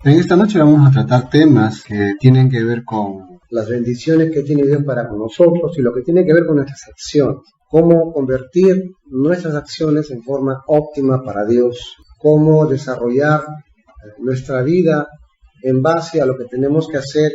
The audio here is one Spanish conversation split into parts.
En esta noche vamos a tratar temas que tienen que ver con las bendiciones que tiene Dios para con nosotros y lo que tiene que ver con nuestras acciones. Cómo convertir nuestras acciones en forma óptima para Dios. Cómo desarrollar nuestra vida en base a lo que tenemos que hacer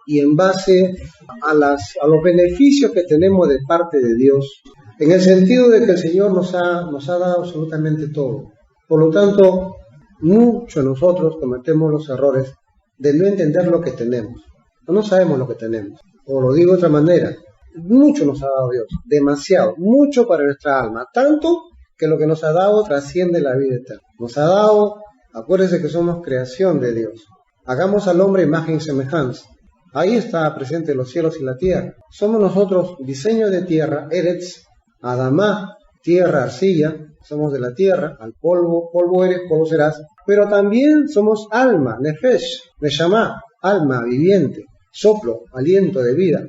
y en base a los beneficios que tenemos de parte de Dios. En el sentido de que el Señor nos ha dado absolutamente todo. Por lo tanto, muchos de nosotros cometemos los errores de no entender lo que tenemos. No sabemos lo que tenemos. O lo digo de otra manera, mucho nos ha dado Dios, demasiado, mucho para nuestra alma, tanto que lo que nos ha dado trasciende la vida eterna. Nos ha dado, acuérdense que somos creación de Dios. Hagamos al hombre imagen y semejanza. Ahí está presente los cielos y la tierra. Somos nosotros diseño de tierra, Eretz, Adamá, tierra, arcilla, somos de la tierra, al polvo, polvo eres, polvo serás, pero también somos alma, nefesh, neshama, alma viviente, soplo, aliento de vida.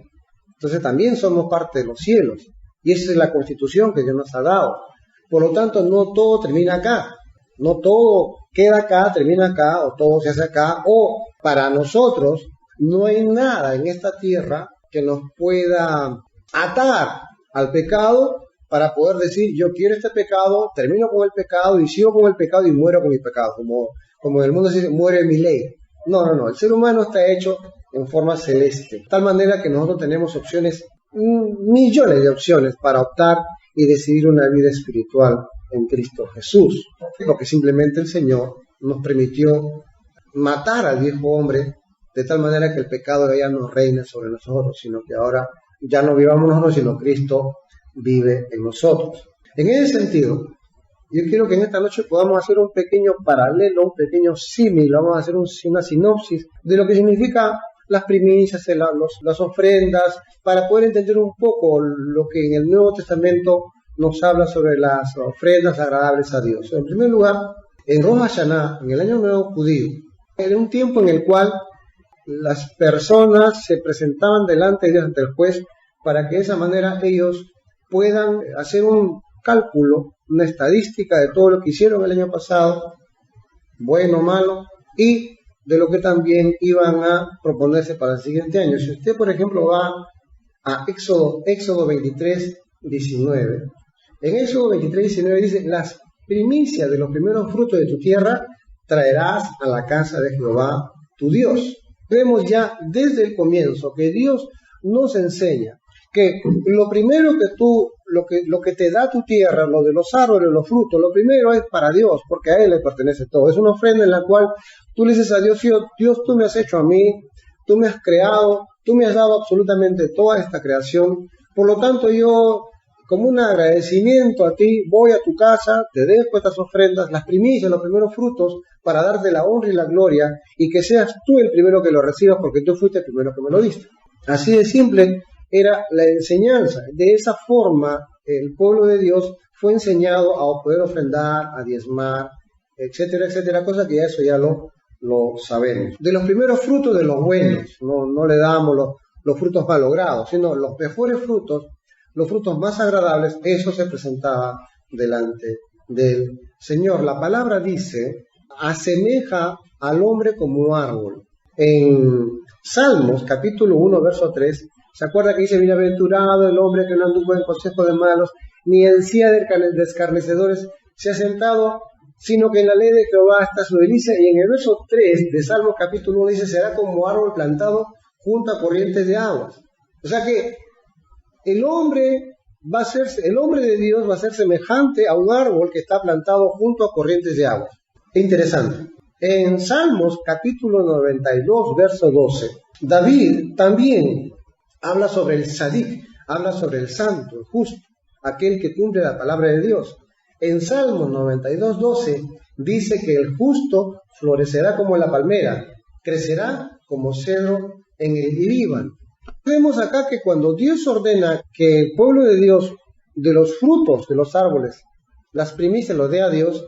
Entonces también somos parte de los cielos, y esa es la constitución que Dios nos ha dado. Por lo tanto, no todo termina acá, no todo queda acá, termina acá, o todo se hace acá, o para nosotros no hay nada en esta tierra que nos pueda atar al pecado para poder decir, yo quiero este pecado, termino con el pecado y sigo con el pecado y muero con mi pecado, como en el mundo se dice, muere mi ley. No, el ser humano está hecho en forma celeste, de tal manera que nosotros tenemos opciones, millones de opciones para optar y decidir una vida espiritual en Cristo Jesús, porque simplemente el Señor nos permitió matar al viejo hombre de tal manera que el pecado ya no reine sobre nosotros, sino que ahora ya no vivamos nosotros, sino Cristo vive en nosotros. En ese sentido, yo quiero que en esta noche podamos hacer un pequeño paralelo, un pequeño símil, vamos a hacer una sinopsis de lo que significa las primicias, las ofrendas, para poder entender un poco lo que en el Nuevo Testamento nos habla sobre las ofrendas agradables a Dios. En primer lugar, en Rosh Hashanah, en el Año Nuevo Judío, era un tiempo en el cual las personas se presentaban delante de Dios, ante el juez, para que de esa manera ellos puedan hacer un cálculo, una estadística de todo lo que hicieron el año pasado, bueno o malo, y de lo que también iban a proponerse para el siguiente año. Si usted, por ejemplo, va a Éxodo 23, 19, en Éxodo 23, 19 dice, las primicias de los primeros frutos de tu tierra traerás a la casa de Jehová tu Dios. Vemos ya desde el comienzo que Dios nos enseña que lo primero que lo que te da tu tierra, lo de los árboles, los frutos, lo primero es para Dios, porque a Él le pertenece todo. Es una ofrenda en la cual tú le dices a Dios, Dios, tú me has hecho a mí, tú me has creado, tú me has dado absolutamente toda esta creación, por lo tanto yo, como un agradecimiento a ti, voy a tu casa, te dejo estas ofrendas, las primicias, los primeros frutos, para darte la honra y la gloria, y que seas tú el primero que lo recibas, porque tú fuiste el primero que me lo diste. Así de simple era la enseñanza. De esa forma, el pueblo de Dios fue enseñado a poder ofrendar, a diezmar, etcétera, etcétera, cosa que ya eso ya lo sabemos. De los primeros frutos de los buenos, no le damos los frutos malogrados, sino los mejores frutos, los frutos más agradables, eso se presentaba delante del Señor. La palabra dice, asemeja al hombre como árbol. En Salmos, capítulo 1, verso 3, ¿se acuerda que dice, bienaventurado el hombre que no anduvo en consejo de malos, ni en silla de escarnecedores se ha sentado, sino que en la ley de Jehová está su delicia? Y en el verso 3 de Salmos capítulo 1 dice, será como árbol plantado junto a corrientes de aguas. O sea que el hombre de Dios va a ser semejante a un árbol que está plantado junto a corrientes de aguas. Interesante. En Salmos capítulo 92, verso 12, David también habla sobre el Sadik, habla sobre el santo, el justo, aquel que cumple la palabra de Dios. En Salmos 92, 12 dice que el justo florecerá como la palmera, crecerá como cedro en el Líbano. Vemos acá que cuando Dios ordena que el pueblo de Dios, de los frutos de los árboles, las primicias los dé a Dios,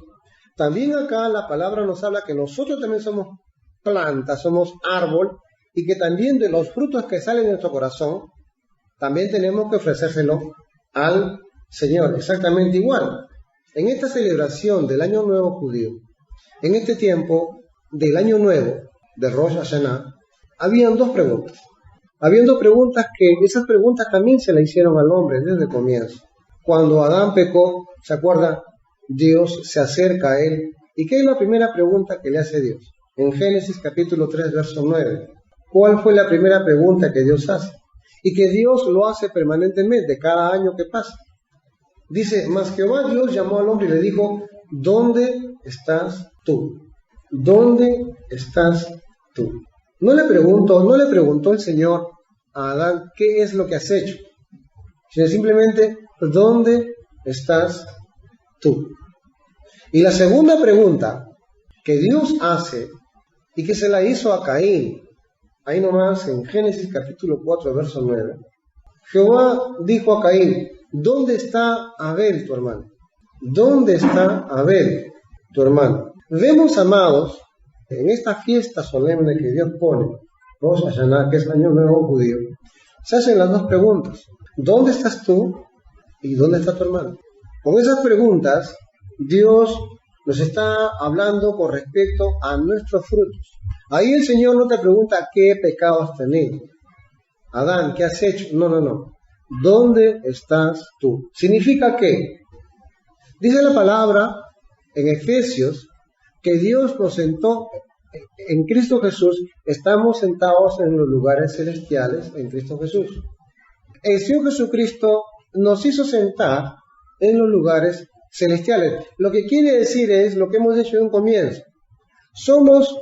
también acá la palabra nos habla que nosotros también somos plantas, somos árbol, y que también de los frutos que salen de nuestro corazón, también tenemos que ofrecérselo al Señor, exactamente igual. En esta celebración del Año Nuevo Judío, en este tiempo del Año Nuevo, de Rosh Hashanah, habían dos preguntas. Habían dos preguntas que esas preguntas también se la hicieron al hombre desde el comienzo. Cuando Adán pecó, ¿se acuerda? Dios se acerca a él. ¿Y qué es la primera pregunta que le hace Dios? En Génesis capítulo 3, verso 9. ¿Cuál fue la primera pregunta que Dios hace? Y que Dios lo hace permanentemente, cada año que pasa. Dice, mas Jehová Dios llamó al hombre y le dijo, ¿dónde estás tú? ¿Dónde estás tú? No le preguntó el Señor a Adán, ¿qué es lo que has hecho? Sino simplemente, ¿dónde estás tú? Y la segunda pregunta que Dios hace y que se la hizo a Caín, ahí nomás en Génesis capítulo 4, verso 9. Jehová dijo a Caín, ¿dónde está Abel, tu hermano? ¿Dónde está Abel, tu hermano? Vemos, amados, en esta fiesta solemne que Dios pone, Rosh Hashanah, que es el año nuevo judío, se hacen las dos preguntas. ¿Dónde estás tú? ¿Y dónde está tu hermano? Con esas preguntas, Dios nos está hablando con respecto a nuestros frutos. Ahí el Señor no te pregunta qué pecado has tenido. Adán, ¿qué has hecho? No. ¿Dónde estás tú? Significa que, dice la palabra en Efesios, que Dios nos sentó en Cristo Jesús, estamos sentados en los lugares celestiales en Cristo Jesús. El Señor Jesucristo nos hizo sentar en los lugares celestiales. Lo que quiere decir es lo que hemos dicho en un comienzo. Somos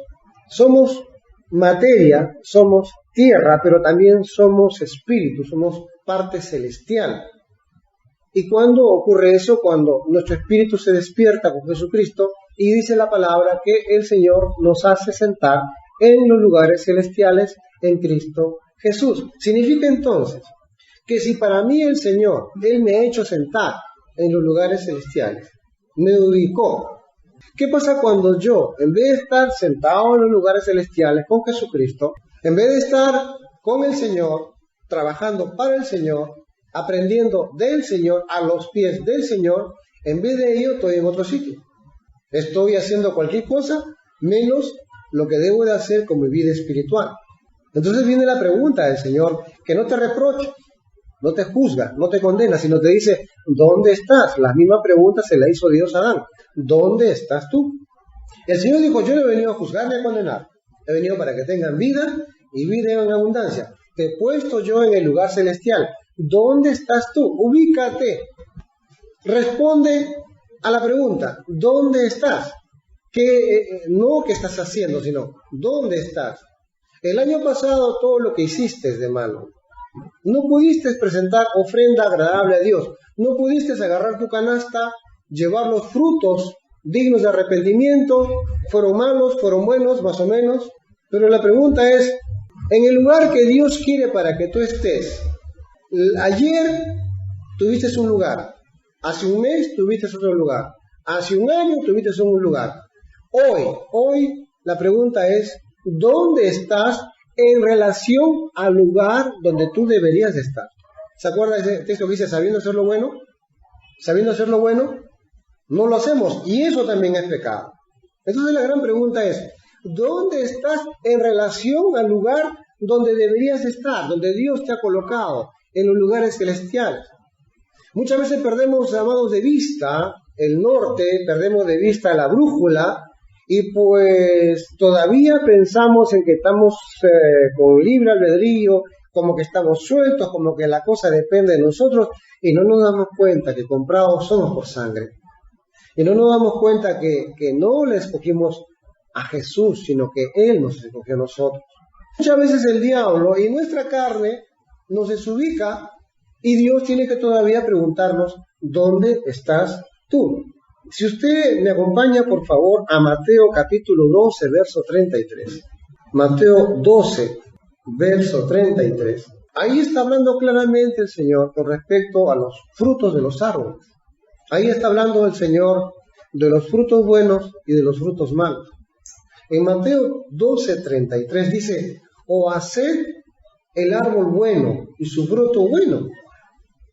materia, somos tierra, pero también somos espíritu, somos parte celestial. ¿Y cuándo ocurre eso? Cuando nuestro espíritu se despierta con Jesucristo y dice la palabra que el Señor nos hace sentar en los lugares celestiales en Cristo Jesús. Significa entonces que si para mí el Señor, Él me ha hecho sentar en los lugares celestiales, me ubicó. ¿Qué pasa cuando yo, en vez de estar sentado en los lugares celestiales con Jesucristo, en vez de estar con el Señor, trabajando para el Señor, aprendiendo del Señor, a los pies del Señor, en vez de ello estoy en otro sitio? Estoy haciendo cualquier cosa menos lo que debo de hacer con mi vida espiritual. Entonces viene la pregunta del Señor, que no te reprocha, no te juzga, no te condena, sino te dice, ¿dónde estás? La misma pregunta se la hizo Dios a Adán. ¿Dónde estás tú? El Señor dijo, yo no he venido a juzgar ni a condenar. He venido para que tengan vida y vida en abundancia. Te he puesto yo en el lugar celestial. ¿Dónde estás tú? Ubícate. Responde a la pregunta, ¿dónde estás? No qué estás haciendo, sino ¿dónde estás? El año pasado todo lo que hiciste de malo. No pudiste presentar ofrenda agradable a Dios. No pudiste agarrar tu canasta, llevar los frutos dignos de arrepentimiento. Fueron malos, fueron buenos, más o menos. Pero la pregunta es, en el lugar que Dios quiere para que tú estés, ayer tuviste un lugar, hace un mes tuviste otro lugar, hace un año tuviste un lugar. Hoy la pregunta es, ¿dónde estás en relación al lugar donde tú deberías de estar? ¿Se acuerda ese texto que dice, sabiendo hacer lo bueno? Sabiendo hacer lo bueno, no lo hacemos, y eso también es pecado. Entonces la gran pregunta es, ¿dónde estás en relación al lugar donde deberías estar, donde Dios te ha colocado, en los lugares celestiales? Muchas veces perdemos, amados, de vista el norte, perdemos de vista la brújula, y pues todavía pensamos en que estamos con libre albedrío, como que estamos sueltos, como que la cosa depende de nosotros, y no nos damos cuenta que comprados somos por sangre. Y no nos damos cuenta que no le escogimos a Jesús, sino que Él nos escogió a nosotros. Muchas veces el diablo y nuestra carne nos desubica y Dios tiene que todavía preguntarnos, ¿dónde estás tú? Si usted me acompaña, por favor, a Mateo capítulo 12, verso 33. Mateo 12, verso 33. Ahí está hablando claramente el Señor con respecto a los frutos de los árboles. Ahí está hablando el Señor de los frutos buenos y de los frutos malos. En Mateo 12, 33 dice, o haced el árbol bueno y su fruto bueno,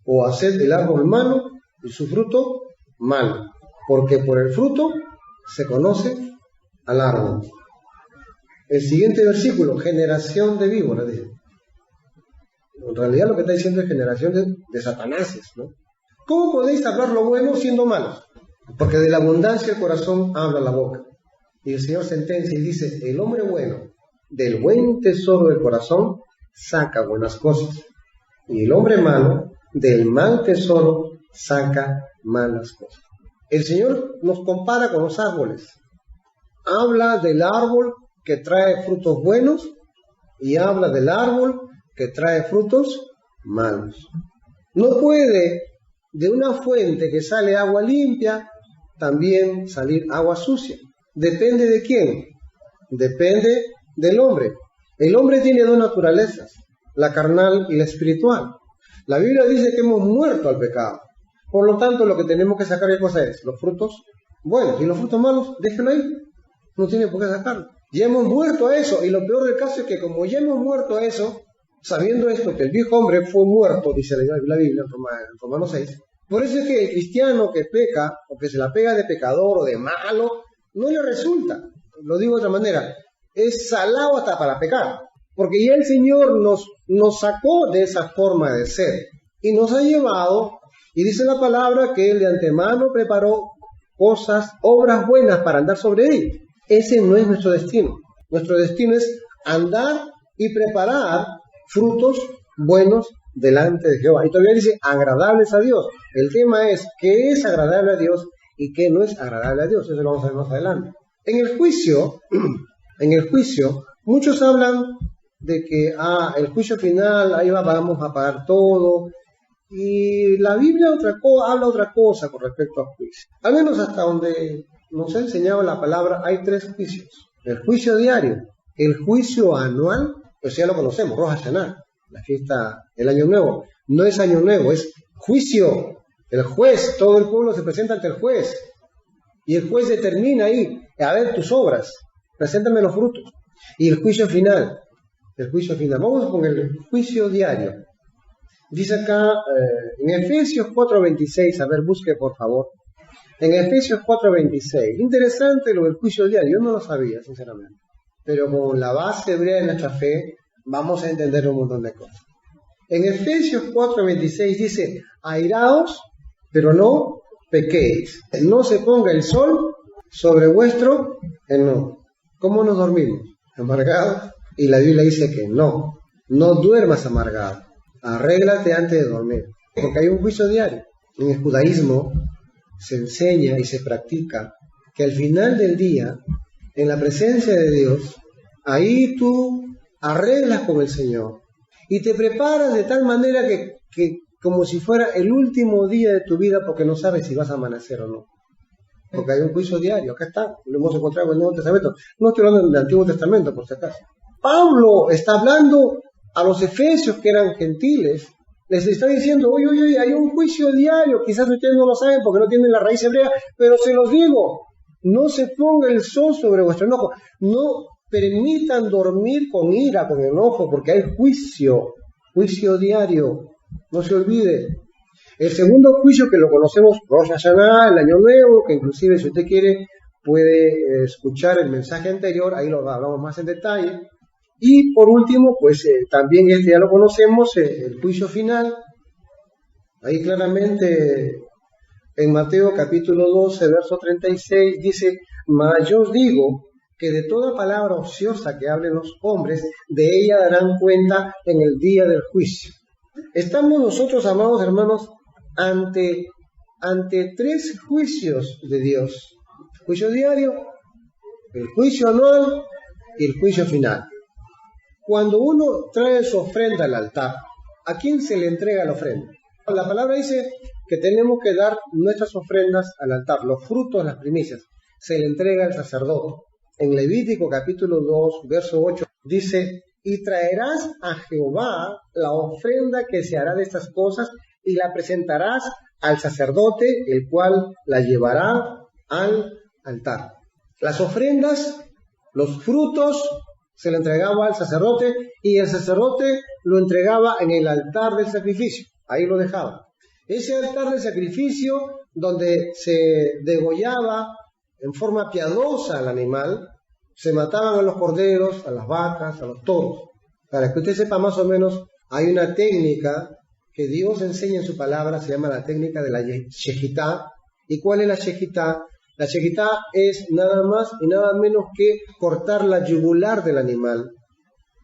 o haced el árbol malo y su fruto malo, porque por el fruto se conoce al árbol. El siguiente versículo, generación de víboras, dice. En realidad lo que está diciendo es generación de satanáses, ¿no? ¿Cómo podéis hablar lo bueno siendo malos? Porque de la abundancia del corazón habla la boca. Y el Señor sentencia y dice, el hombre bueno, del buen tesoro del corazón, saca buenas cosas. Y el hombre malo, del mal tesoro, saca malas cosas. El Señor nos compara con los árboles. Habla del árbol que trae frutos buenos y habla del árbol que trae frutos malos. No puede de una fuente que sale agua limpia también salir agua sucia. ¿Depende de quién? Depende del hombre. El hombre tiene dos naturalezas, la carnal y la espiritual. La Biblia dice que hemos muerto al pecado. Por lo tanto, lo que tenemos que sacar, ¿qué cosa es? Los frutos buenos. Y los frutos malos, déjenlo ahí. No tiene por qué sacarlo. Ya hemos muerto a eso. Y lo peor del caso es que como ya hemos muerto a eso, sabiendo esto, que el viejo hombre fue muerto, dice la Biblia en Romanos 6, por eso es que el cristiano que peca, o que se la pega de pecador o de malo, no le resulta. Lo digo de otra manera, es salado hasta para pecar. Porque ya el Señor nos sacó de esa forma de ser y nos ha llevado, y dice la palabra que Él de antemano preparó cosas, obras buenas para andar sobre Él. Ese no es nuestro destino. Nuestro destino es andar y preparar frutos buenos delante de Jehová. Y todavía dice agradables a Dios. El tema es qué es agradable a Dios y qué no es agradable a Dios. Eso lo vamos a ver más adelante. En el juicio, muchos hablan de que el juicio final, ahí vamos a pagar todo. Y la Biblia habla otra cosa con respecto al juicio. Al menos hasta donde nos ha enseñado la palabra, hay tres juicios. El juicio diario, el juicio anual, pues ya lo conocemos, Rosh Hashanah, la fiesta del Año Nuevo. No es Año Nuevo, es juicio. El juez, todo el pueblo se presenta ante el juez. Y el juez determina ahí, a ver tus obras, preséntame los frutos. Y el juicio final. Vamos con el juicio diario. Dice acá en Efesios 4:26, a ver, busque por favor. En Efesios 4:26, interesante lo del juicio diario, yo no lo sabía, sinceramente. Pero con la base hebrea de nuestra fe, vamos a entender un montón de cosas. En Efesios 4:26 dice, airaos, pero no pequéis. No se ponga el sol sobre vuestro enojo. ¿Cómo nos dormimos? ¿Amargados? Y la Biblia dice que no duermas amargado. Arréglate antes de dormir, porque hay un juicio diario. En el judaísmo se enseña y se practica que al final del día, en la presencia de Dios, ahí tú arreglas con el Señor y te preparas de tal manera que como si fuera el último día de tu vida, porque no sabes si vas a amanecer o no. Porque hay un juicio diario, acá está, lo hemos encontrado en el Nuevo Testamento. No estoy hablando del Antiguo Testamento, por si acaso. Pablo está hablando a los efesios que eran gentiles, les está diciendo, oye, hay un juicio diario, quizás ustedes no lo saben porque no tienen la raíz hebrea, pero se los digo, no se ponga el sol sobre vuestro enojo, no permitan dormir con ira, con enojo, porque hay juicio diario, no se olvide. El segundo juicio que lo conocemos, Rosh Hashanah, el Año Nuevo, que inclusive si usted quiere puede escuchar el mensaje anterior, ahí lo hablamos más en detalle. Y por último, pues también ya lo conocemos, el juicio final. Ahí claramente en Mateo capítulo 12, verso 36 dice, mas yo os digo que de toda palabra ociosa que hablen los hombres, de ella darán cuenta en el día del juicio. Estamos nosotros, amados hermanos, ante tres juicios de Dios. El juicio diario, el juicio anual y el juicio final. Cuando uno trae su ofrenda al altar, ¿a quién se le entrega la ofrenda? La palabra dice que tenemos que dar nuestras ofrendas al altar, los frutos, las primicias, se le entrega al sacerdote. En Levítico capítulo 2, verso 8, dice, y traerás a Jehová la ofrenda que se hará de estas cosas y la presentarás al sacerdote, el cual la llevará al altar. Las ofrendas, los frutos, se le entregaba al sacerdote y el sacerdote lo entregaba en el altar del sacrificio. Ahí lo dejaba. Ese altar del sacrificio donde se degollaba en forma piadosa al animal, Se mataban a los corderos, a las vacas, a los toros. Para que usted sepa más o menos, hay una técnica que Dios enseña en su palabra, se llama la técnica de la shejitá. ¿Y cuál es la shejitá? La shejitá es nada más y nada menos que cortar la yugular del animal,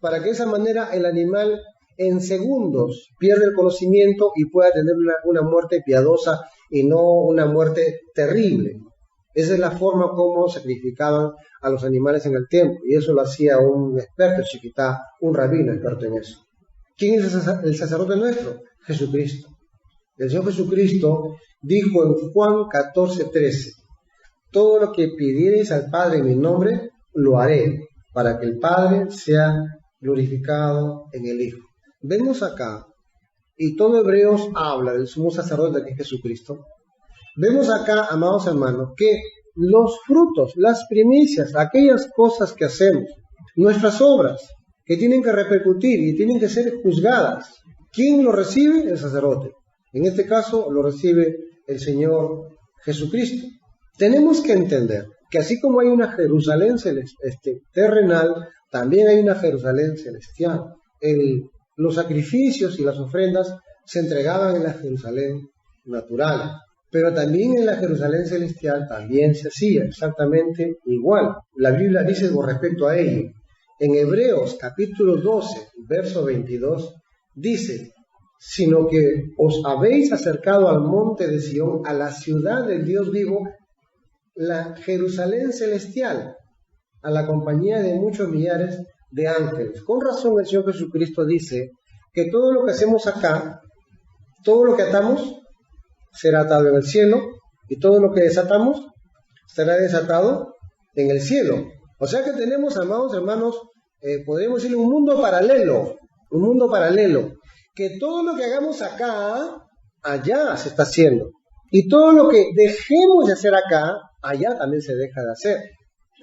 para que de esa manera el animal en segundos pierde el conocimiento y pueda tener una muerte piadosa y no una muerte terrible. Esa es la forma como sacrificaban a los animales en el templo, y eso lo hacía un experto en shejitá, un rabino experto en eso. ¿Quién es el sacerdote nuestro? Jesucristo. El Señor Jesucristo dijo en Juan 14:13, todo lo que pidiereis al Padre en mi nombre, lo haré, para que el Padre sea glorificado en el Hijo. Vemos acá, y todo Hebreos habla del sumo sacerdote que es Jesucristo. Vemos acá, amados hermanos, que los frutos, las primicias, aquellas cosas que hacemos, nuestras obras, que tienen que repercutir y tienen que ser juzgadas, ¿quién lo recibe? El sacerdote. En este caso lo recibe el Señor Jesucristo. Tenemos que entender que así como hay una Jerusalén terrenal, también hay una Jerusalén celestial. Los sacrificios y las ofrendas se entregaban en la Jerusalén natural, pero también en la Jerusalén celestial también se hacía exactamente igual. La Biblia dice con respecto a ello, en Hebreos capítulo 12, verso 22, dice, sino que os habéis acercado al monte de Sión, a la ciudad del Dios vivo, la Jerusalén celestial, a la compañía de muchos millares de ángeles. Con razón el Señor Jesucristo dice que todo lo que hacemos acá, todo lo que atamos, será atado en el cielo, y todo lo que desatamos, será desatado en el cielo. O sea que tenemos, amados hermanos, podríamos decir un mundo paralelo, que todo lo que hagamos acá, allá se está haciendo. Y todo lo que dejemos de hacer acá, allá también se deja de hacer.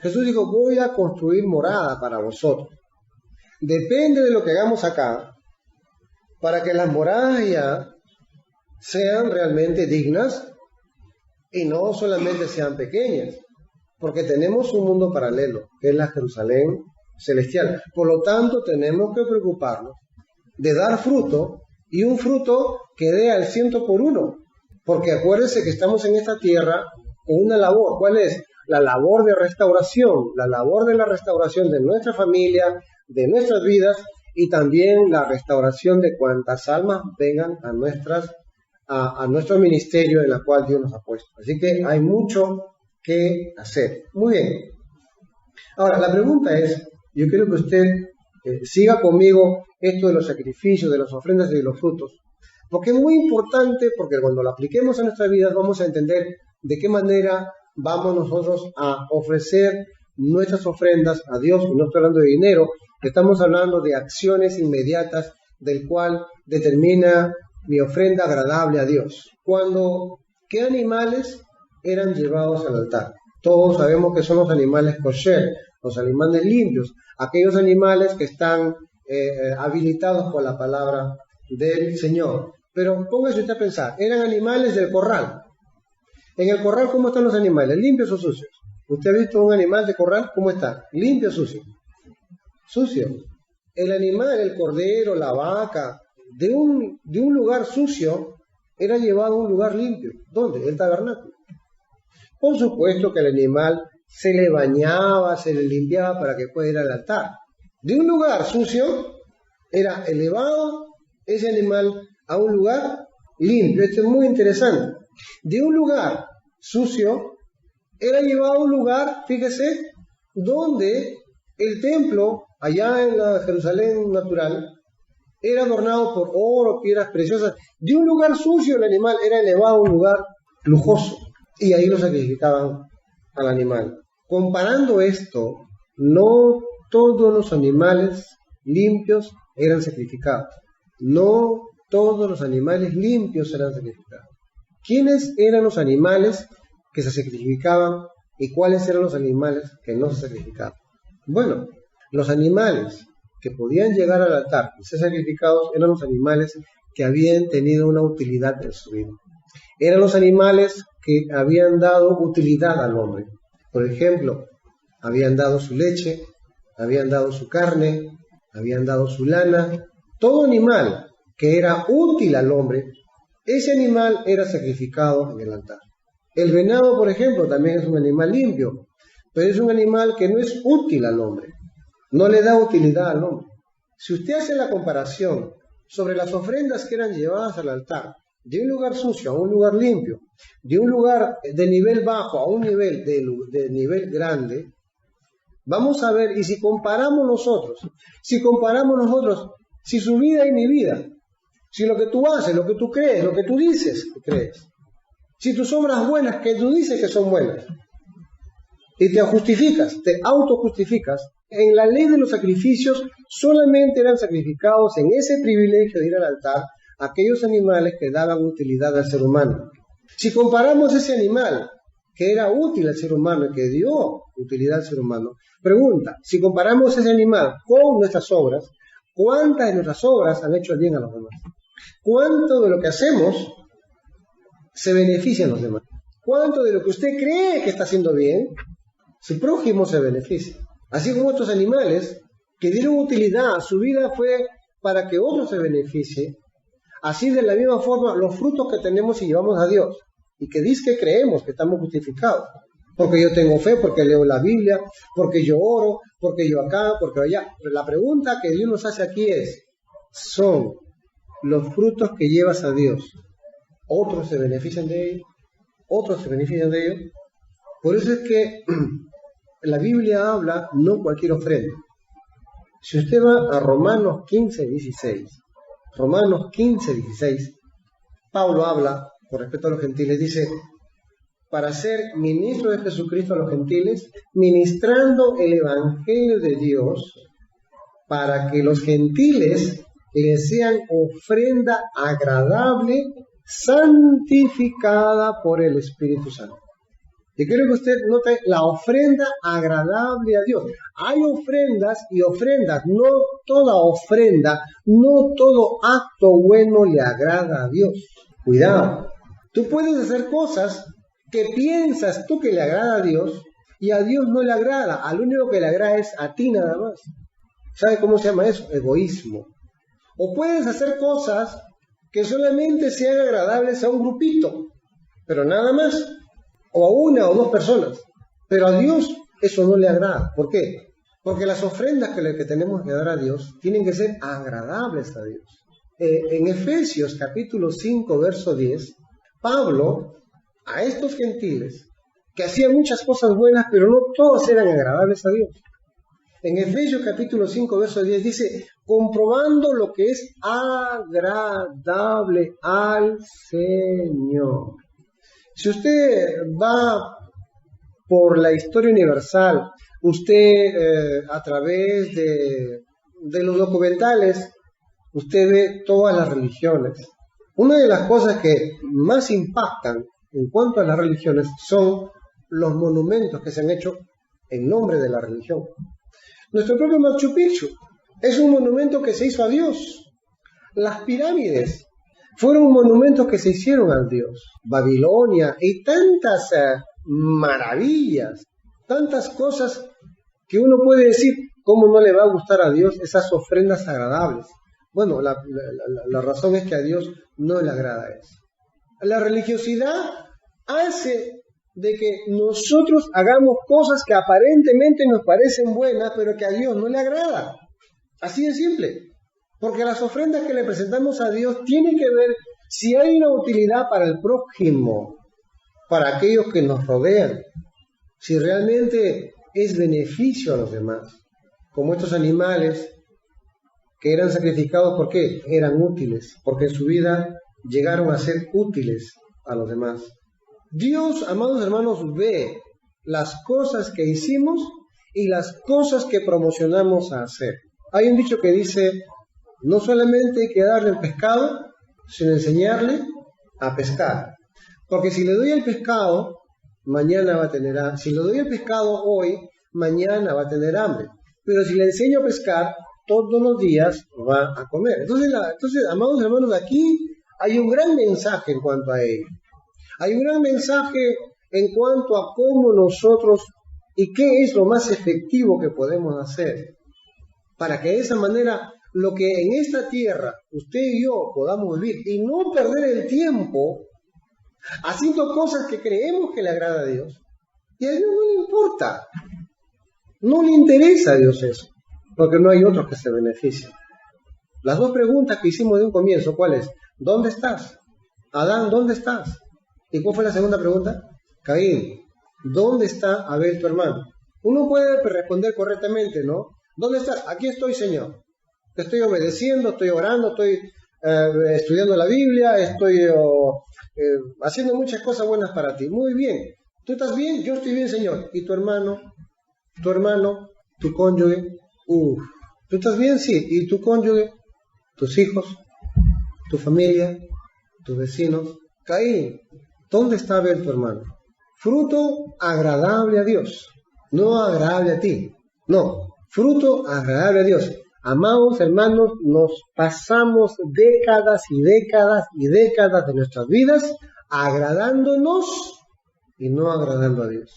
Jesús dijo, voy a construir morada para vosotros. Depende de lo que hagamos acá, para que las moradas allá sean realmente dignas y no solamente sean pequeñas, porque tenemos un mundo paralelo, que es la Jerusalén celestial. Por lo tanto, tenemos que preocuparnos de dar fruto, y un fruto que dé al 100%, porque acuérdense que estamos en esta tierra con una labor. ¿Cuál es? La labor de restauración, la labor de la restauración de nuestra familia, de nuestras vidas, y también la restauración de cuantas almas vengan a nuestro ministerio en la cual Dios nos ha puesto. Así que hay mucho que hacer. Muy bien. Ahora, la pregunta es, yo quiero que usted siga conmigo esto de los sacrificios, de las ofrendas y de los frutos, porque es muy importante, porque cuando lo apliquemos a nuestras vidas vamos a entender de qué manera vamos nosotros a ofrecer nuestras ofrendas a Dios. Y no estoy hablando de dinero, estamos hablando de acciones inmediatas del cual determina mi ofrenda agradable a Dios. ¿Qué animales eran llevados al altar? Todos sabemos que son los animales kosher, los animales limpios, aquellos animales que están habilitados por la palabra del Señor. Pero póngase usted a pensar, eran animales del corral. En el corral, ¿cómo están los animales? ¿Limpios o sucios? ¿Usted ha visto un animal de corral? ¿Cómo está? ¿Limpio o sucio? Sucio. El animal, el cordero, la vaca, de un lugar sucio, era llevado a un lugar limpio. ¿Dónde? El tabernáculo. Por supuesto que el animal se le bañaba, se le limpiaba para que pueda ir al altar. De un lugar sucio, era elevado ese animal a un lugar limpio. Esto es muy interesante. De un lugar sucio, era llevado a un lugar, fíjese, donde el templo, allá en la Jerusalén natural, era adornado por oro, piedras preciosas. De un lugar sucio el animal era elevado a un lugar lujoso, y ahí lo sacrificaban al animal. Comparando esto, no todos los animales limpios eran sacrificados. No todos los animales limpios eran sacrificados. ¿Quiénes eran los animales que se sacrificaban y cuáles eran los animales que no se sacrificaban? Bueno, los animales que podían llegar al altar y ser sacrificados eran los animales que habían tenido una utilidad en su vida. Eran los animales que habían dado utilidad al hombre. Por ejemplo, habían dado su leche, habían dado su carne, habían dado su lana. Todo animal que era útil al hombre, ese animal era sacrificado en el altar. El venado, por ejemplo, también es un animal limpio, pero es un animal que no es útil al hombre, no le da utilidad al hombre. Si usted hace la comparación sobre las ofrendas que eran llevadas al altar, de un lugar sucio a un lugar limpio, de un lugar de nivel bajo a un nivel de nivel grande, vamos a ver, y si comparamos nosotros, si su vida y mi vida, si lo que tú haces, lo que tú crees, lo que tú dices que crees, si tus obras buenas que tú dices que son buenas, y te autojustificas, en la ley de los sacrificios solamente eran sacrificados en ese privilegio de ir al altar aquellos animales que daban utilidad al ser humano. Si comparamos ese animal que era útil al ser humano y que dio utilidad al ser humano, pregunta, si comparamos ese animal con nuestras obras, ¿cuántas de nuestras obras han hecho el bien a los demás? ¿Cuánto de lo que hacemos se beneficia a los demás? ¿Cuánto de lo que usted cree que está haciendo bien, su prójimo se beneficia? Así como estos animales que dieron utilidad, su vida fue para que otro se beneficie. Así de la misma forma, los frutos que tenemos y llevamos a Dios, y que dice que creemos que estamos justificados, porque yo tengo fe, porque leo la Biblia, porque yo oro, porque yo acá, porque allá. Pero la pregunta que Dios nos hace aquí es, ¿son los frutos que llevas a Dios? ¿Otros se benefician de ellos? ¿Otros se benefician de ellos? Por eso es que la Biblia habla no cualquier ofrenda. Si usted va a Romanos 15:16, Pablo habla, con respecto a los gentiles, dice, para ser ministro de Jesucristo a los gentiles, ministrando el Evangelio de Dios, para que los gentiles les sean ofrenda agradable, santificada por el Espíritu Santo. Y quiero que usted note la ofrenda agradable a Dios. Hay ofrendas y ofrendas, no toda ofrenda, no todo acto bueno le agrada a Dios. Cuidado, tú puedes hacer cosas que piensas tú que le agrada a Dios y a Dios no le agrada, al único que le agrada es a ti nada más. ¿Sabe cómo se llama eso? Egoísmo. O puedes hacer cosas que solamente sean agradables a un grupito, pero nada más. O a una o dos personas, pero a Dios eso no le agrada. ¿Por qué? Porque las ofrendas que tenemos que dar a Dios tienen que ser agradables a Dios. En Efesios capítulo 5, verso 10, Pablo, a estos gentiles, que hacían muchas cosas buenas, pero no todas eran agradables a Dios. En Efesios capítulo 5, verso 10 dice, comprobando lo que es agradable al Señor. Si usted va por la historia universal, usted a través de los documentales, usted ve todas las religiones. Una de las cosas que más impactan en cuanto a las religiones son los monumentos que se han hecho en nombre de la religión. Nuestro propio Machu Picchu es un monumento que se hizo a Dios. Las pirámides fueron monumentos que se hicieron al Dios. Babilonia y tantas maravillas, tantas cosas que uno puede decir, ¿cómo no le va a gustar a Dios esas ofrendas agradables? Bueno, la razón es que a Dios no le agrada eso. La religiosidad hace de que nosotros hagamos cosas que aparentemente nos parecen buenas, pero que a Dios no le agrada. Así de simple. Porque las ofrendas que le presentamos a Dios tienen que ver si hay una utilidad para el prójimo, para aquellos que nos rodean, si realmente es beneficio a los demás, como estos animales que eran sacrificados. ¿Por qué? Eran útiles, porque en su vida llegaron a ser útiles a los demás. Dios, amados hermanos, ve las cosas que hicimos y las cosas que promocionamos a hacer. Hay un dicho que dice, no solamente hay que darle el pescado, sino enseñarle a pescar. Porque si le doy el pescado, mañana va a tener hambre. Si le doy el pescado hoy, mañana va a tener hambre. Pero si le enseño a pescar, todos los días va a comer. Entonces, amados hermanos, aquí hay un gran mensaje en cuanto a ello. Hay un gran mensaje en cuanto a cómo nosotros ¿Y qué es lo más efectivo que podemos hacer para que de esa manera lo que en esta tierra usted y yo podamos vivir y no perder el tiempo haciendo cosas que creemos que le agrada a Dios? Y a Dios no le importa, no le interesa a Dios eso, porque no hay otros que se beneficien. Las dos preguntas que hicimos de un comienzo, ¿cuál es? ¿Dónde estás? Adán, ¿dónde estás? ¿Y cuál fue la segunda pregunta? Caín, ¿dónde está Abel tu hermano? Uno puede responder correctamente, ¿no? ¿Dónde estás? Aquí estoy, Señor. Te estoy obedeciendo, estoy orando, estoy estudiando la Biblia, estoy haciendo muchas cosas buenas para ti. Muy bien. ¿Tú estás bien? Yo estoy bien, Señor. ¿Y tu hermano? ¿Tu hermano? ¿Tu cónyuge? ¿Tú estás bien? Sí. ¿Y tu cónyuge? ¿Tus hijos? ¿Tu familia? ¿Tus vecinos? Caín, ¿dónde está Abel tu hermano? Fruto agradable a Dios, no agradable a ti. No, fruto agradable a Dios. Amados hermanos, nos pasamos décadas y décadas y décadas de nuestras vidas agradándonos y no agradando a Dios.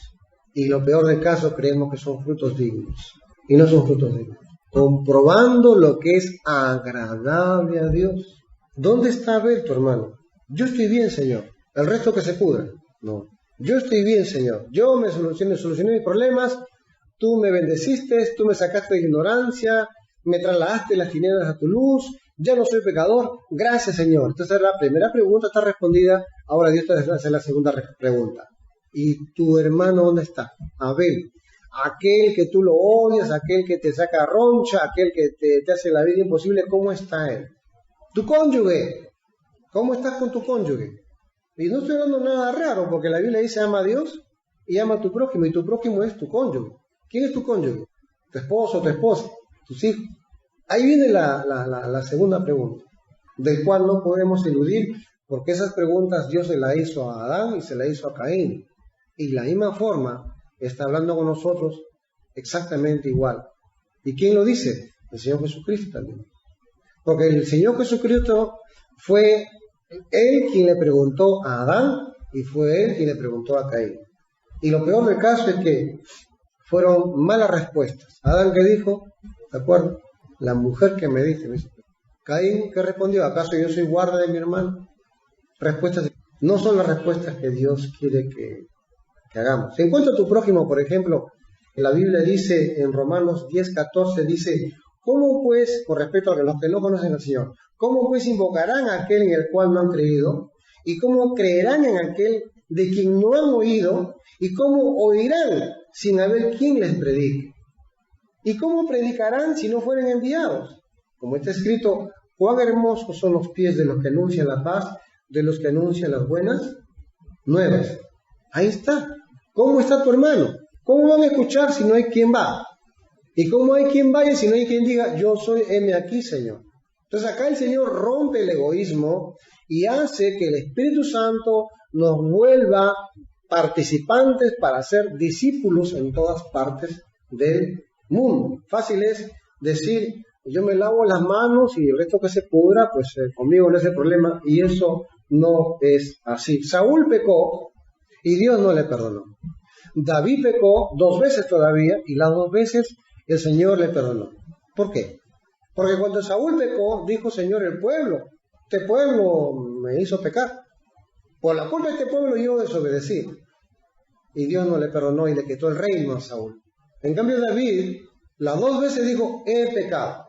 Y lo peor del caso, creemos que son frutos dignos. Y no son frutos dignos. Comprobando lo que es agradable a Dios. ¿Dónde está Abel tu hermano? Yo estoy bien, Señor. El resto que se pudra. No. Yo estoy bien, Señor. Yo me solucioné mis problemas. Tú me bendeciste, tú me sacaste de ignorancia, me trasladaste las tinieblas a tu luz. Ya no soy pecador. Gracias, Señor. Entonces la primera pregunta está respondida. Ahora Dios te va a hacer la segunda pregunta. ¿Y tu hermano dónde está? Abel. Aquel que tú lo odias, aquel que te saca roncha, aquel que te hace la vida imposible, ¿cómo está él? Tu cónyuge, ¿cómo estás con tu cónyuge? Y no estoy hablando nada raro, porque la Biblia dice ama a Dios y ama a tu prójimo, y tu prójimo es tu cónyuge. ¿Quién es tu cónyuge? Tu esposo, tu esposa, tus hijos. Ahí viene la segunda pregunta, del cual no podemos eludir, porque esas preguntas Dios se las hizo a Adán y se las hizo a Caín. Y la misma forma está hablando con nosotros exactamente igual. ¿Y quién lo dice? El Señor Jesucristo también. Porque el Señor Jesucristo fue Él quien le preguntó a Adán y fue Él quien le preguntó a Caín. Y lo peor del caso es que fueron malas respuestas. Adán, ¿qué dijo? ¿De acuerdo? La mujer que me diste. Caín, ¿qué respondió? ¿Acaso yo soy guarda de mi hermano? Respuestas no son las respuestas que Dios quiere que hagamos. Si encuentro a tu prójimo, por ejemplo, la Biblia dice en Romanos 10:14, dice, ¿cómo pues, con respecto a los que no conocen al Señor, cómo pues invocarán a aquel en el cual no han creído? ¿Y cómo creerán en aquel de quien no han oído? ¿Y cómo oirán sin haber quien les predique? ¿Y cómo predicarán si no fueren enviados? Como está escrito, cuán hermosos son los pies de los que anuncian la paz, de los que anuncian las buenas nuevas. Ahí está. ¿Cómo está tu hermano? ¿Cómo van a escuchar si no hay quien va? ¿Y cómo hay quien vaya si no hay quien diga, yo soy heme aquí, Señor? Entonces acá el Señor rompe el egoísmo y hace que el Espíritu Santo nos vuelva participantes para ser discípulos en todas partes del mundo. Fácil es decir, yo me lavo las manos y el resto que se pudra, pues conmigo no es el problema, y eso no es así. Saúl pecó y Dios no le perdonó. David pecó 2 veces todavía y las 2 veces el Señor le perdonó. ¿Por qué? Porque cuando Saúl pecó, dijo, Señor, este pueblo me hizo pecar. Por la culpa de este pueblo yo desobedecí. Y Dios no le perdonó y le quitó el reino a Saúl. En cambio David, las 2 veces dijo, he pecado.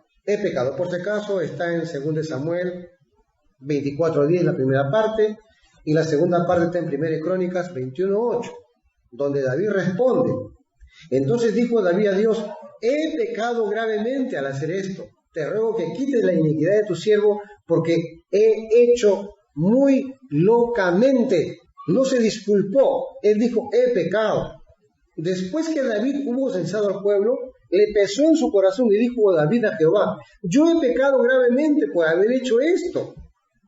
Por si acaso está en 2 Samuel 24:10, la primera parte, y la segunda parte está en 1 Crónicas 21:8, donde David responde. Entonces dijo David a Dios, he pecado gravemente al hacer esto. Te ruego que quites la iniquidad de tu siervo, porque he hecho muy locamente. No se disculpó, él dijo, he pecado. Después que David hubo censado al pueblo, le pesó en su corazón y dijo David a Jehová, yo he pecado gravemente por haber hecho esto.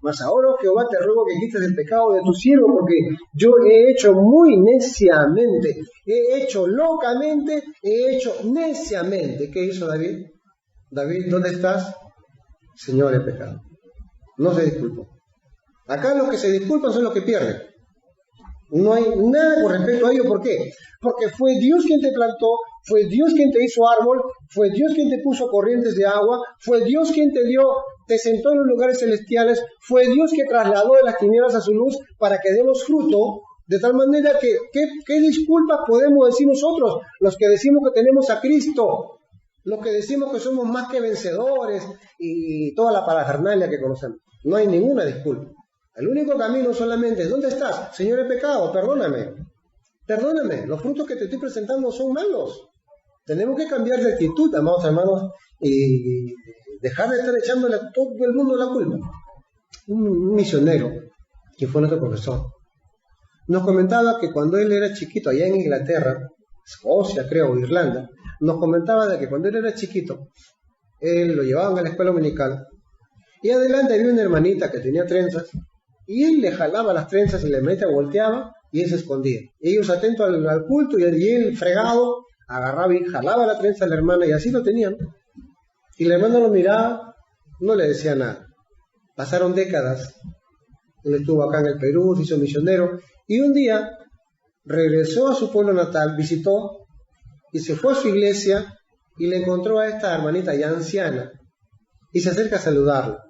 Mas ahora, oh Jehová, te ruego que quites el pecado de tu siervo, porque yo he hecho muy neciamente, he hecho locamente, he hecho neciamente. ¿Qué hizo David? David, ¿dónde estás? Señor, he pecado. No se disculpó. Acá los que se disculpan son los que pierden. No hay nada con respecto a ello. ¿Por qué? Porque fue Dios quien te plantó, fue Dios quien te hizo árbol, fue Dios quien te puso corrientes de agua, fue Dios quien te sentó en los lugares celestiales, fue Dios que trasladó de las tinieblas a su luz para que demos fruto, de tal manera que, ¿qué disculpas podemos decir nosotros, los que decimos que tenemos a Cristo, los que decimos que somos más que vencedores y toda la parafernalia que conocemos? No hay ninguna disculpa. El único camino solamente es: ¿dónde estás? Señor, he pecado, perdóname. Perdóname, los frutos que te estoy presentando son malos. Tenemos que cambiar de actitud, amados hermanos, y dejar de estar echándole a todo el mundo la culpa. Un misionero, que fue nuestro profesor, nos comentaba que cuando él era chiquito, allá en Inglaterra, Escocia creo, o Irlanda, nos comentaba de que cuando él era chiquito, él lo llevaban a la escuela dominical, y adelante había una hermanita que tenía trenzas, y él le jalaba las trenzas y la hermanita volteaba y él se escondía. Ellos atentos al culto y él fregado agarraba y jalaba la trenza a la hermana y así lo tenían. Y la hermana lo miraba, no le decía nada. Pasaron décadas. Él estuvo acá en el Perú, se hizo misionero y un día regresó a su pueblo natal, visitó y se fue a su iglesia y le encontró a esta hermanita ya anciana y se acerca a saludarla.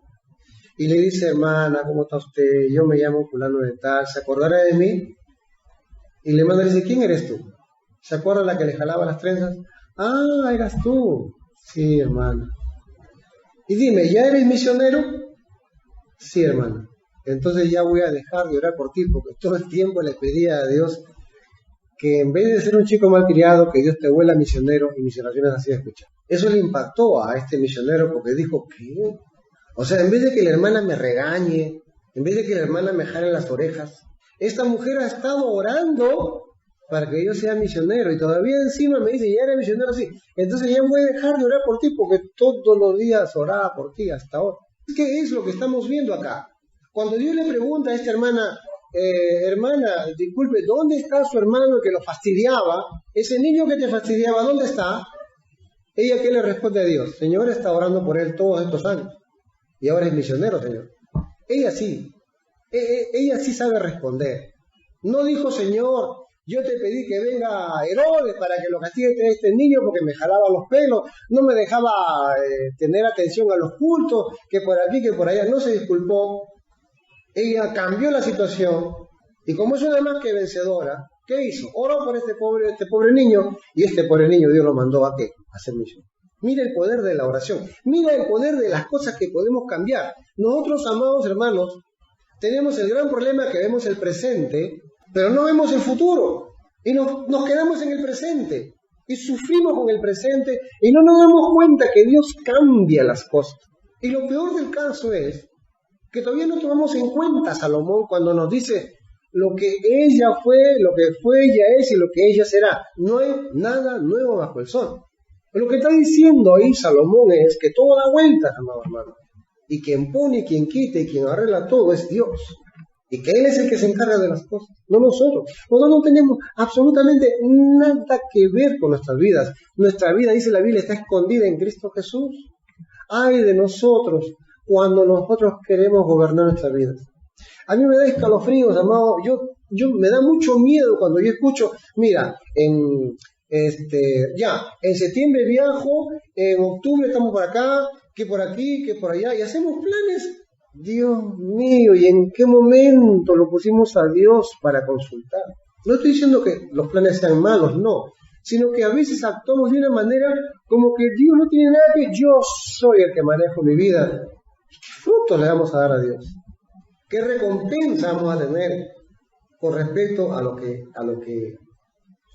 Y le dice: hermana, ¿cómo está usted? Yo me llamo fulano de tal, ¿se acordará de mí? Y la hermana le dice: ¿quién eres tú? ¿Se acuerda la que le jalaba las trenzas? Ah, eras tú. Sí, hermana. Y dime, ¿ya eres misionero? Sí, hermana. Entonces ya voy a dejar de orar por ti, porque todo el tiempo le pedía a Dios que en vez de ser un chico malcriado, que Dios te vuela misionero, y mis oraciones así de escuchar. Eso le impactó a este misionero porque dijo: ¿qué? O sea, en vez de que la hermana me regañe, en vez de que la hermana me jale las orejas, esta mujer ha estado orando para que yo sea misionero y todavía encima me dice: ya eres misionero, sí. Entonces ya voy a dejar de orar por ti porque todos los días oraba por ti hasta ahora. ¿Qué es lo que estamos viendo acá? Cuando Dios le pregunta a esta hermana: hermana, disculpe, ¿dónde está su hermano que lo fastidiaba? Ese niño que te fastidiaba, ¿dónde está? Ella, ¿qué le responde a Dios? Señor, está orando por él todos estos años y ahora es misionero, Señor. Ella sí sabe responder. No dijo: Señor, yo te pedí que venga Herodes para que lo castigue a este niño porque me jalaba los pelos, no me dejaba tener atención a los cultos, que por aquí, que por allá. No se disculpó. Ella cambió la situación y como es una más que vencedora, ¿qué hizo? Oró por este pobre niño, y este pobre niño Dios lo mandó ¿a qué? A ser misionero. Mira el poder de la oración, mira el poder de las cosas que podemos cambiar. Nosotros, amados hermanos, tenemos el gran problema que vemos el presente, pero no vemos el futuro, y nos quedamos en el presente, y sufrimos con el presente, y no nos damos cuenta que Dios cambia las cosas. Y lo peor del caso es que todavía no tomamos en cuenta a Salomón cuando nos dice: lo que ella fue, lo que fue ella es y lo que ella será. No hay nada nuevo bajo el sol. Lo que está diciendo ahí Salomón es que todo da vueltas, amado hermano. Y quien pone, quien quita y quien arregla todo es Dios. Y que Él es el que se encarga de las cosas, no nosotros. Nosotros no tenemos absolutamente nada que ver con nuestras vidas. Nuestra vida, dice la Biblia, está escondida en Cristo Jesús. Ay de nosotros cuando nosotros queremos gobernar nuestras vidas. A mí me da escalofríos, amado. Yo me da mucho miedo cuando yo escucho: mira, en septiembre viajo, en octubre estamos por acá, que por aquí, que por allá, y hacemos planes. Dios mío, ¿y en qué momento lo pusimos a Dios para consultar? No estoy diciendo que los planes sean malos, no, sino que a veces actuamos de una manera como que Dios no tiene nada, que yo soy el que manejo mi vida. ¿Qué frutos le vamos a dar a Dios? ¿Qué recompensa vamos a tener con respecto a lo que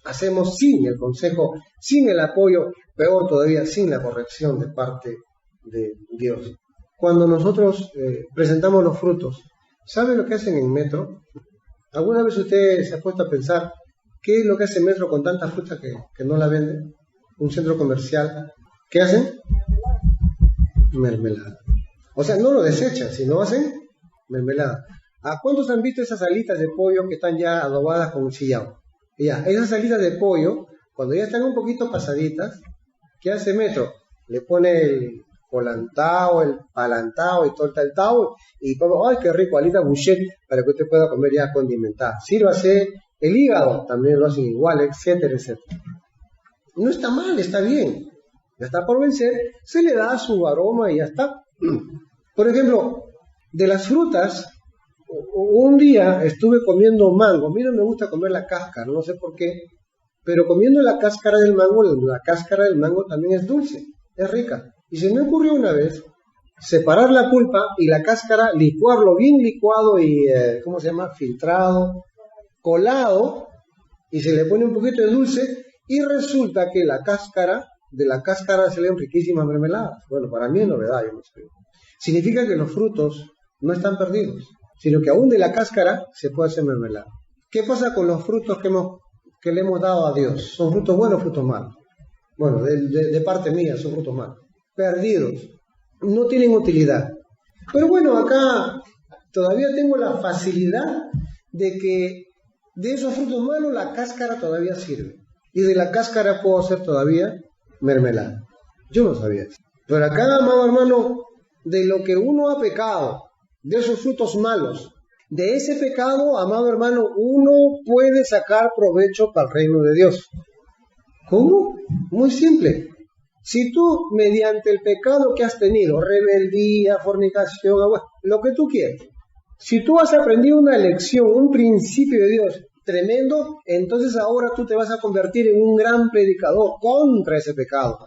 hacemos sin el consejo, sin el apoyo, peor todavía, sin la corrección de parte de Dios? Cuando nosotros presentamos los frutos, ¿sabe lo que hacen en Metro? ¿Alguna vez usted se ha puesto a pensar qué es lo que hace Metro con tanta fruta que no la vende? Un centro comercial. ¿Qué hacen? Mermelada. O sea, no lo desechan, sino hacen mermelada. ¿A cuántos han visto esas alitas de pollo que están ya adobadas con sillao? Ya, esas alitas de pollo, cuando ya están un poquito pasaditas, ¿qué hace Metro? Le pone colantao, el palantao y todo el taltao, y como, ay, qué rico, alita bouchet, para que usted pueda comer ya condimentada. Sírvase el hígado, también lo hacen igual, etcétera, etcétera. No está mal, está bien. Ya está por vencer, se le da su aroma y ya está. Por ejemplo, de las frutas, un día estuve comiendo mango. A mí no me gusta comer la cáscara, no sé por qué, pero comiendo la cáscara del mango también es dulce, es rica. Y se me ocurrió una vez separar la pulpa y la cáscara, licuarlo bien licuado y, ¿cómo se llama? Filtrado, colado, y se le pone un poquito de dulce, y resulta que de la cáscara salen riquísimas mermeladas. Bueno, para mí es novedad, yo no sé. Significa que los frutos no están perdidos, sino que aún de la cáscara se puede hacer mermelada. ¿Qué pasa con los frutos que le hemos dado a Dios? ¿Son frutos buenos o frutos malos? Bueno, de parte mía son frutos malos. Perdidos. No tienen utilidad. Pero bueno, acá todavía tengo la facilidad de que de esos frutos malos la cáscara todavía sirve. Y de la cáscara puedo hacer todavía mermelada. Yo no sabía eso. Pero acá, amado hermano, de lo que uno ha pecado, de esos frutos malos, de ese pecado, amado hermano, uno puede sacar provecho para el reino de Dios. ¿Cómo? Muy simple. Si tú, mediante el pecado que has tenido, rebeldía, fornicación, lo que tú quieras, si tú has aprendido una lección, un principio de Dios tremendo, entonces ahora tú te vas a convertir en un gran predicador contra ese pecado.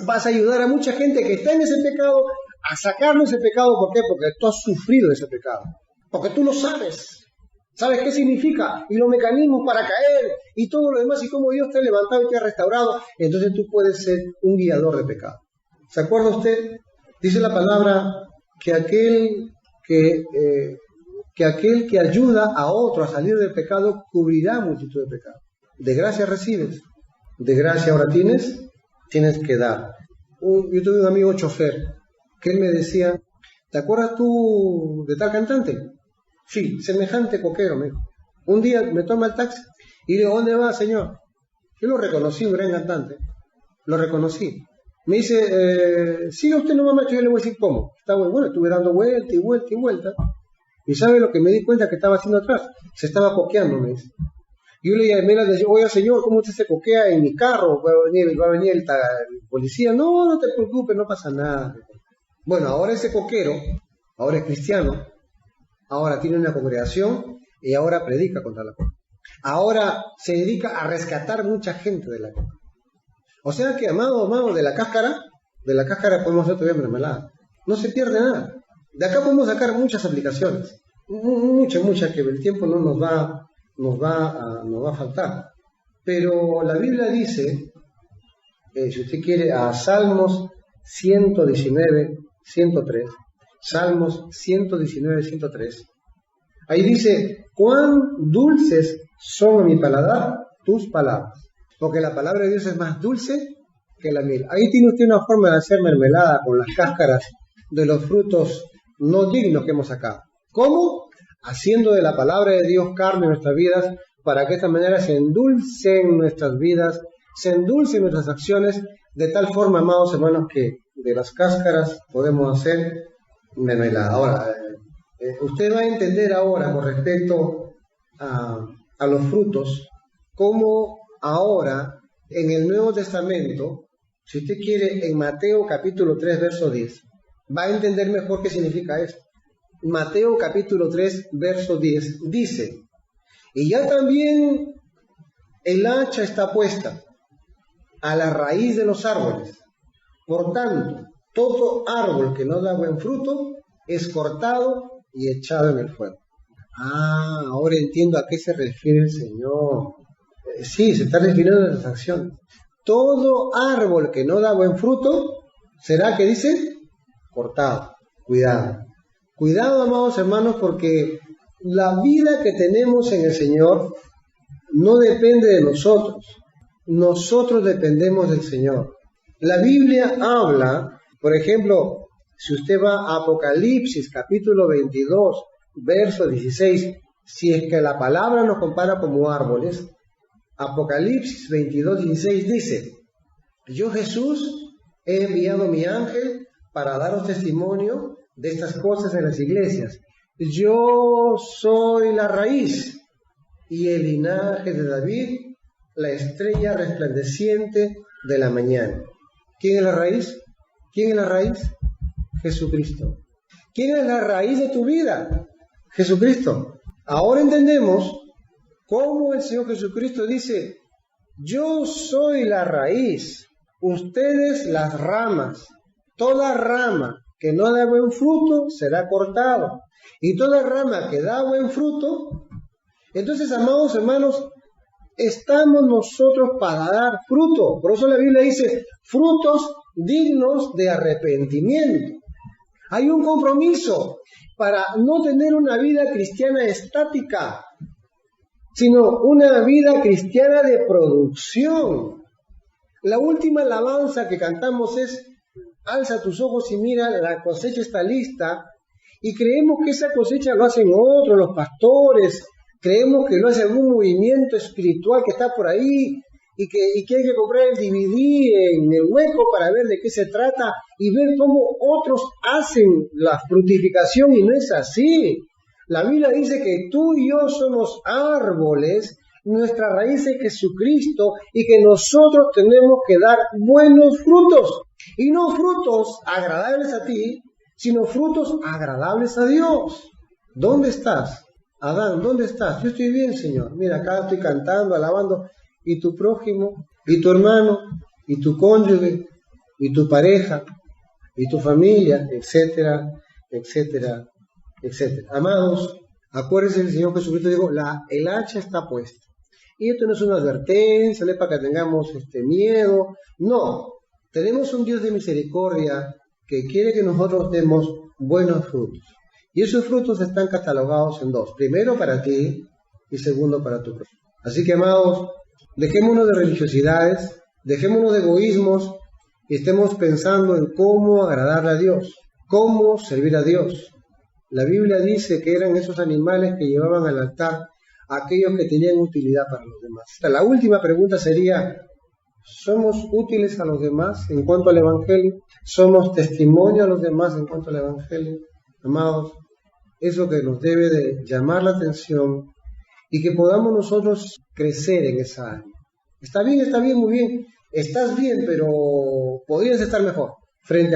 Vas a ayudar a mucha gente que está en ese pecado a sacarle ese pecado. ¿Por qué? Porque tú has sufrido ese pecado. Porque tú lo sabes. ¿Sabes qué significa? Y los mecanismos para caer y todo lo demás, y cómo Dios te ha levantado y te ha restaurado. Entonces tú puedes ser un guiador de pecado. ¿Se acuerda usted? Dice la palabra que aquel que ayuda a otro a salir del pecado cubrirá multitud de pecados. De gracia recibes, de gracia ahora tienes que dar. Yo tuve un amigo chofer que él me decía, ¿te acuerdas tú de tal cantante? Sí, semejante coquero, me dijo. Un día me toma el taxi y le digo, ¿dónde va, señor? Yo lo reconocí, un gran cantante, lo reconocí. Me dice, siga usted nomás, macho, yo le voy a decir cómo. Está bueno, estuve dando vuelta y vuelta y vuelta. ¿Y sabe lo que me di cuenta que estaba haciendo atrás? Se estaba coqueando, me dice. Yo le llamé a decir, oiga señor, ¿cómo usted se coquea en mi carro? ¿Va a venir el policía? No, no te preocupes, no pasa nada. Bueno, ahora ese coquero, ahora es cristiano, ahora tiene una congregación y ahora predica contra la coca. Ahora se dedica a rescatar mucha gente de la coca. O sea que, amado, de la cáscara podemos hacer todavía mermelada. No se pierde nada. De acá podemos sacar muchas aplicaciones. Muchas que el tiempo no nos va a faltar. Pero la Biblia dice, si usted quiere, a Salmos 119, 103, Salmos 119, 103, ahí dice, cuán dulces son a mi paladar tus palabras, porque la palabra de Dios es más dulce que la miel. Ahí tiene usted una forma de hacer mermelada con las cáscaras de los frutos no dignos que hemos sacado. ¿Cómo? Haciendo de la palabra de Dios carne en nuestras vidas, para que de esta manera se endulcen nuestras vidas, se endulcen nuestras acciones, de tal forma, amados hermanos, que de las cáscaras podemos hacer mermelada. Ahora, usted va a entender ahora con respecto a los frutos, cómo ahora en el Nuevo Testamento, si usted quiere, en Mateo capítulo 3, verso 10, va a entender mejor qué significa esto. Mateo capítulo 3, verso 10 dice, y ya también el hacha está puesta a la raíz de los árboles. Por tanto, todo árbol que no da buen fruto es cortado y echado en el fuego. Ahora entiendo a qué se refiere el Señor. Sí, se está refiriendo a las acciones. Todo árbol que no da buen fruto será, ¿qué dice? Cortado. Cuidado. Cuidado, amados hermanos, porque la vida que tenemos en el Señor no depende de nosotros. Nosotros dependemos del Señor. La Biblia habla, por ejemplo, si usted va a Apocalipsis capítulo 22, verso 16, si es que la palabra nos compara como árboles, Apocalipsis 22, 16 dice, yo Jesús he enviado mi ángel para daros testimonio de estas cosas en las iglesias. Yo soy la raíz y el linaje de David, la estrella resplandeciente de la mañana. ¿Quién es la raíz? ¿Quién es la raíz? Jesucristo. ¿Quién es la raíz de tu vida? Jesucristo. Ahora entendemos cómo el Señor Jesucristo dice: yo soy la raíz, ustedes las ramas. Toda rama que no da buen fruto será cortada, y toda rama que da buen fruto. Entonces, amados hermanos, estamos nosotros para dar fruto. Por eso la Biblia dice: frutos dignos de arrepentimiento. Hay un compromiso para no tener una vida cristiana estática, sino una vida cristiana de producción. La última alabanza que cantamos es: alza tus ojos y mira, la cosecha está lista. Y creemos que esa cosecha lo hacen otros, los pastores. Creemos que lo hace algún movimiento espiritual que está por ahí y que hay que comprar el DVD en el hueco para ver de qué se trata y ver cómo otros hacen la fructificación, y no es así. La Biblia dice que tú y yo somos árboles, nuestra raíz es Jesucristo, y que nosotros tenemos que dar buenos frutos, y no frutos agradables a ti, sino frutos agradables a Dios. ¿Dónde estás? Adán, ¿dónde estás? Yo estoy bien, Señor. Mira, acá estoy cantando, alabando. Y tu prójimo, y tu hermano, y tu cónyuge, y tu pareja, y tu familia, etcétera, etcétera, etcétera. Amados, acuérdense, el Señor Jesucristo dijo: el hacha está puesta. Y esto no es una advertencia, no es para que tengamos miedo. No, tenemos un Dios de misericordia que quiere que nosotros demos buenos frutos. Y esos frutos están catalogados en dos: primero para ti y segundo para tu prójimo. Así que, amados, dejémonos de religiosidades, dejémonos de egoísmos y estemos pensando en cómo agradarle a Dios, cómo servir a Dios. La Biblia dice que eran esos animales que llevaban al altar aquellos que tenían utilidad para los demás. La última pregunta sería: ¿somos útiles a los demás en cuanto al Evangelio? ¿Somos testimonio a los demás en cuanto al Evangelio? Amados, eso que nos debe de llamar la atención y que podamos nosotros crecer en esa área. Está bien, muy bien. Estás bien, pero podrías estar mejor frente a